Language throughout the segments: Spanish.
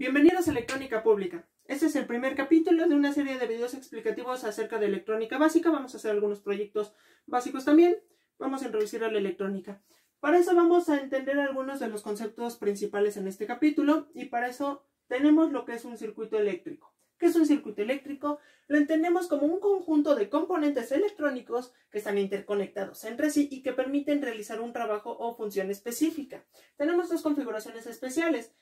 Bienvenidos a Electrónica Pública. Este es el primer capítulo de una serie de videos explicativos acerca de electrónica básica. Vamos a hacer algunos proyectos básicos también. Vamos a introducir a la electrónica. Para eso vamos a entender algunos de los conceptos principales en este capítulo y para eso tenemos lo que es un circuito eléctrico. ¿Qué es un circuito eléctrico? Lo entendemos como un conjunto de componentes electrónicos que están interconectados entre sí y que permiten realizar un trabajo o función específica. Tenemos dos configuraciones especiales: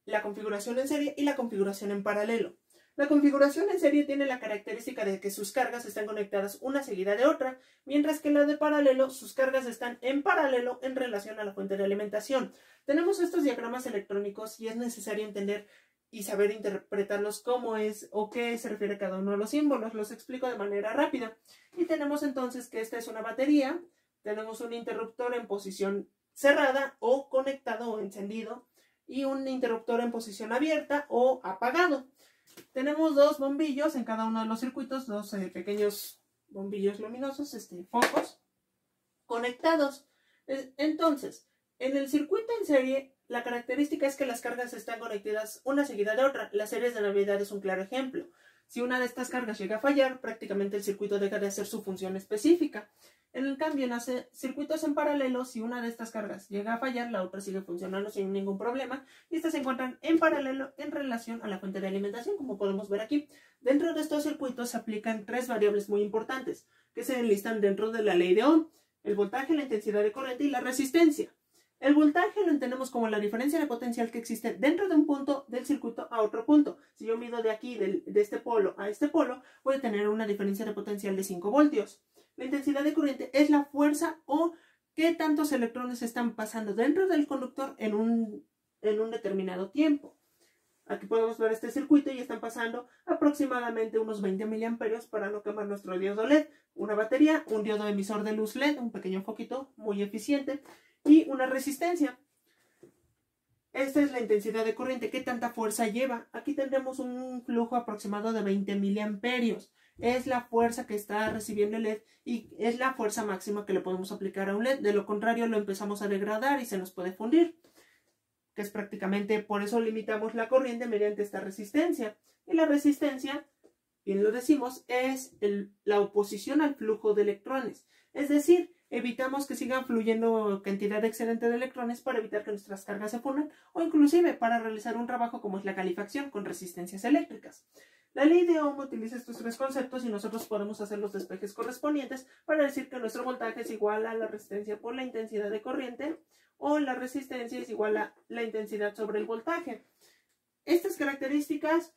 la configuración en serie y la configuración en paralelo. La configuración en serie tiene la característica de que sus cargas están conectadas una seguida de otra, mientras que la de paralelo, sus cargas están en paralelo en relación a la fuente de alimentación. Tenemos estos diagramas electrónicos y es necesario entender y saber interpretarlos cómo es o qué se refiere cada uno de los símbolos. Los explico de manera rápida. Y tenemos entonces que esta es una batería, tenemos un interruptor en posición cerrada o conectado o encendido, y un interruptor en posición abierta o apagado. Tenemos dos bombillos en cada uno de los circuitos, dos pequeños bombillos luminosos, focos, conectados. Entonces, en el circuito en serie, la característica es que las cargas están conectadas una seguida de otra. Las series de Navidad es un claro ejemplo. Si una de estas cargas llega a fallar, prácticamente el circuito deja de hacer su función específica. En el cambio, en los circuitos en paralelo, si una de estas cargas llega a fallar, la otra sigue funcionando sin ningún problema y estas se encuentran en paralelo en relación a la fuente de alimentación, como podemos ver aquí. Dentro de estos circuitos se aplican tres variables muy importantes que se enlistan dentro de la ley de Ohm: el voltaje, la intensidad de corriente y la resistencia. El voltaje lo entendemos como la diferencia de potencial que existe dentro de un punto del circuito a otro punto. Si yo mido de aquí, de este polo a este polo, voy a tener una diferencia de potencial de 5 voltios. La intensidad de corriente es la fuerza o qué tantos electrones están pasando dentro del conductor en un determinado tiempo. Aquí podemos ver este circuito y están pasando aproximadamente unos 20 miliamperios para no quemar nuestro diodo LED, una batería, un diodo emisor de luz LED, un pequeño foquito muy eficiente, y una resistencia. Esta es la intensidad de corriente, qué tanta fuerza lleva. Aquí tendremos un flujo aproximado de 20 miliamperios. Es la fuerza que está recibiendo el LED y es la fuerza máxima que le podemos aplicar a un LED. De lo contrario, lo empezamos a degradar y se nos puede fundir, que es prácticamente por eso limitamos la corriente mediante esta resistencia. Y la resistencia, bien lo decimos, es la oposición al flujo de electrones. Es decir, evitamos que sigan fluyendo cantidad excedente de electrones para evitar que nuestras cargas se fundan o inclusive para realizar un trabajo como es la calefacción con resistencias eléctricas. La ley de Ohm utiliza estos tres conceptos y nosotros podemos hacer los despejes correspondientes para decir que nuestro voltaje es igual a la resistencia por la intensidad de corriente o la resistencia es igual a la intensidad sobre el voltaje. Estas características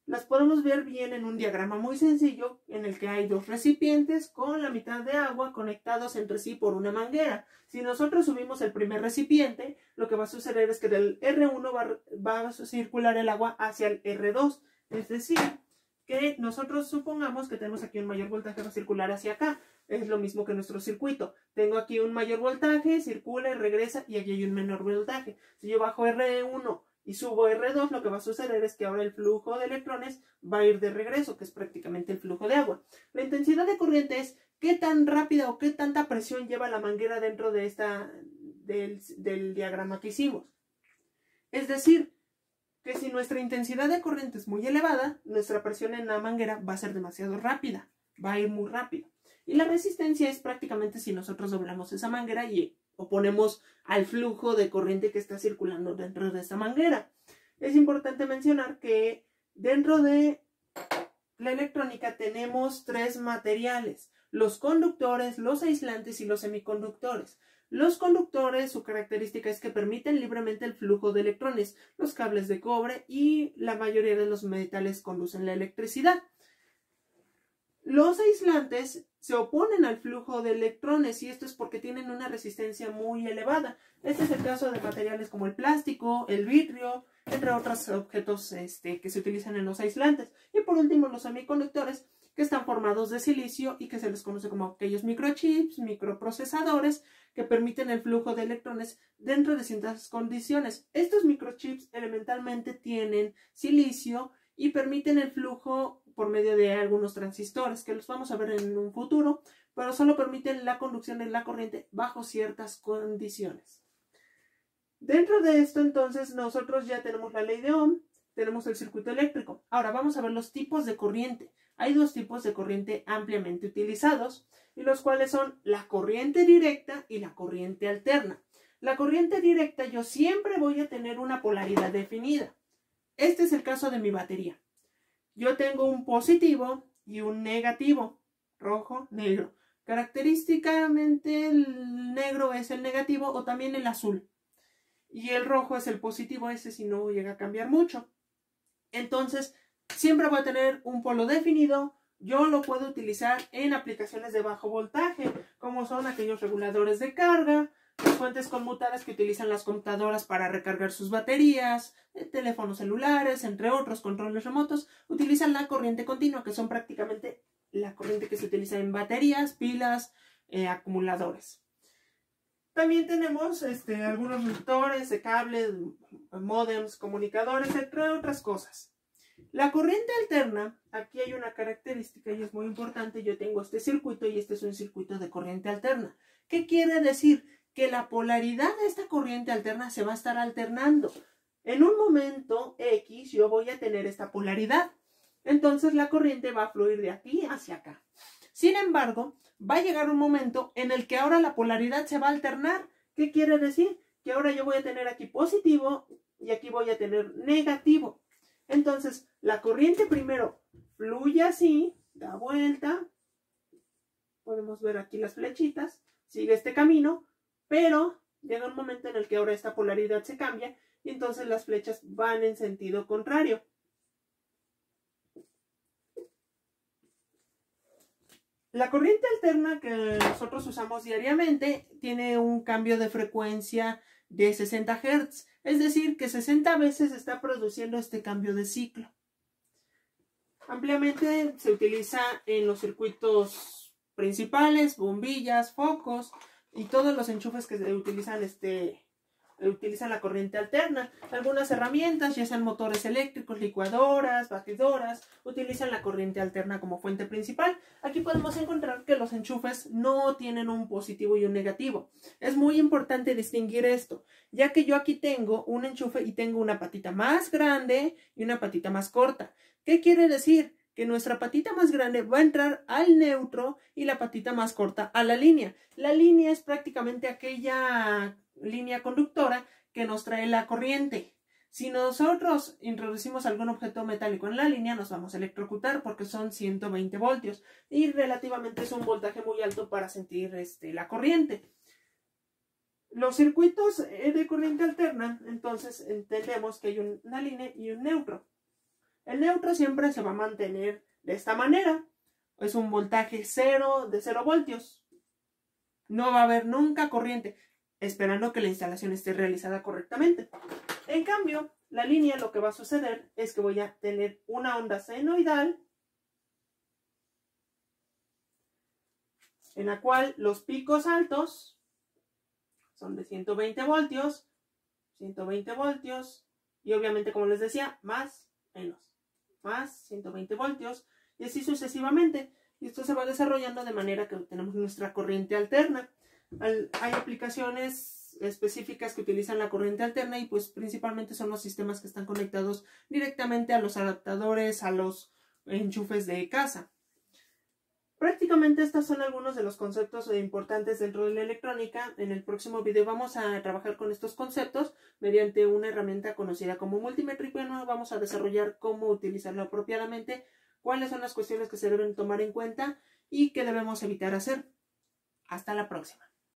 las podemos ver bien en un diagrama muy sencillo en el que hay dos recipientes con la mitad de agua conectados entre sí por una manguera. Si nosotros subimos el primer recipiente, lo que va a suceder es que del R1 va a circular el agua hacia el R2. Es decir, que nosotros supongamos que tenemos aquí un mayor voltaje, va a circular hacia acá. Es lo mismo que nuestro circuito. Tengo aquí un mayor voltaje, circula y regresa, y aquí hay un menor voltaje. Si yo bajo R1 y subo R2, lo que va a suceder es que ahora el flujo de electrones va a ir de regreso, que es prácticamente el flujo de agua. La intensidad de corriente es qué tan rápida o qué tanta presión lleva la manguera dentro de del diagrama que hicimos. Es decir, que si nuestra intensidad de corriente es muy elevada, nuestra presión en la manguera va a ser demasiado rápida, va a ir muy rápido. Y la resistencia es prácticamente si nosotros doblamos esa manguera y oponemos al flujo de corriente que está circulando dentro de esta manguera. Es importante mencionar que dentro de la electrónica tenemos tres materiales: los conductores, los aislantes y los semiconductores. Los conductores, su característica es que permiten libremente el flujo de electrones. Los cables de cobre y la mayoría de los metales conducen la electricidad. Los aislantes se oponen al flujo de electrones y esto es porque tienen una resistencia muy elevada. Este es el caso de materiales como el plástico, el vidrio, entre otros objetos que se utilizan en los aislantes. Y por último, los semiconductores, que están formados de silicio y que se les conoce como aquellos microchips, microprocesadores, que permiten el flujo de electrones dentro de ciertas condiciones. Estos microchips elementalmente tienen silicio y permiten el flujo por medio de algunos transistores, que los vamos a ver en un futuro, pero solo permiten la conducción de la corriente bajo ciertas condiciones. Dentro de esto, entonces, nosotros ya tenemos la ley de Ohm, tenemos el circuito eléctrico. Ahora vamos a ver los tipos de corriente. Hay dos tipos de corriente ampliamente utilizados, y los cuales son la corriente directa y la corriente alterna. La corriente directa yo siempre voy a tener una polaridad definida. Este es el caso de mi batería. Yo tengo un positivo y un negativo, rojo, negro. Característicamente el negro es el negativo o también el azul. Y el rojo es el positivo, ese si no llega a cambiar mucho. Entonces, siempre voy a tener un polo definido. Yo lo puedo utilizar en aplicaciones de bajo voltaje, como son aquellos reguladores de carga, las fuentes conmutadas que utilizan las computadoras para recargar sus baterías, teléfonos celulares, entre otros controles remotos, utilizan la corriente continua, que son prácticamente la corriente que se utiliza en baterías, pilas, acumuladores. También tenemos algunos reductores de cables, módems, comunicadores, entre otras cosas. La corriente alterna, aquí hay una característica y es muy importante. Yo tengo este circuito y este es un circuito de corriente alterna. ¿Qué quiere decir? Que la polaridad de esta corriente alterna se va a estar alternando. En un momento X yo voy a tener esta polaridad. Entonces la corriente va a fluir de aquí hacia acá. Sin embargo, va a llegar un momento en el que ahora la polaridad se va a alternar. ¿Qué quiere decir? Que ahora yo voy a tener aquí positivo y aquí voy a tener negativo. Entonces, la corriente primero fluye así, da vuelta. Podemos ver aquí las flechitas. Sigue este camino, pero llega un momento en el que ahora esta polaridad se cambia y entonces las flechas van en sentido contrario. La corriente alterna que nosotros usamos diariamente tiene un cambio de frecuencia de 60 Hz, es decir, que 60 veces está produciendo este cambio de ciclo. Ampliamente se utiliza en los circuitos principales, bombillas, focos y todos los enchufes que se utilizan la corriente alterna. Algunas herramientas, ya sean motores eléctricos, licuadoras, batidoras, utilizan la corriente alterna como fuente principal. Aquí podemos encontrar que los enchufes no tienen un positivo y un negativo. Es muy importante distinguir esto, ya que yo aquí tengo un enchufe y tengo una patita más grande y una patita más corta. ¿Qué quiere decir? Que nuestra patita más grande va a entrar al neutro y la patita más corta a la línea. La línea es prácticamente aquella línea conductora que nos trae la corriente. Si nosotros introducimos algún objeto metálico en la línea, nos vamos a electrocutar porque son 120 voltios y relativamente es un voltaje muy alto para sentir la corriente. Los circuitos de corriente alterna, entonces entendemos que hay una línea y un neutro. El neutro siempre se va a mantener de esta manera. Es un voltaje de 0 voltios. No va a haber nunca corriente, esperando que la instalación esté realizada correctamente. En cambio, la línea, lo que va a suceder es que voy a tener una onda senoidal en la cual los picos altos son de 120 voltios, 120 voltios y obviamente, como les decía, más, menos, más 120 voltios y así sucesivamente. Y esto se va desarrollando de manera que tenemos nuestra corriente alterna. Hay aplicaciones específicas que utilizan la corriente alterna y pues principalmente son los sistemas que están conectados directamente a los adaptadores, a los enchufes de casa. Prácticamente estos son algunos de los conceptos importantes dentro de la electrónica. En el próximo video vamos a trabajar con estos conceptos mediante una herramienta conocida como multímetro y bueno, vamos a desarrollar cómo utilizarlo apropiadamente, cuáles son las cuestiones que se deben tomar en cuenta y qué debemos evitar hacer. Hasta la próxima.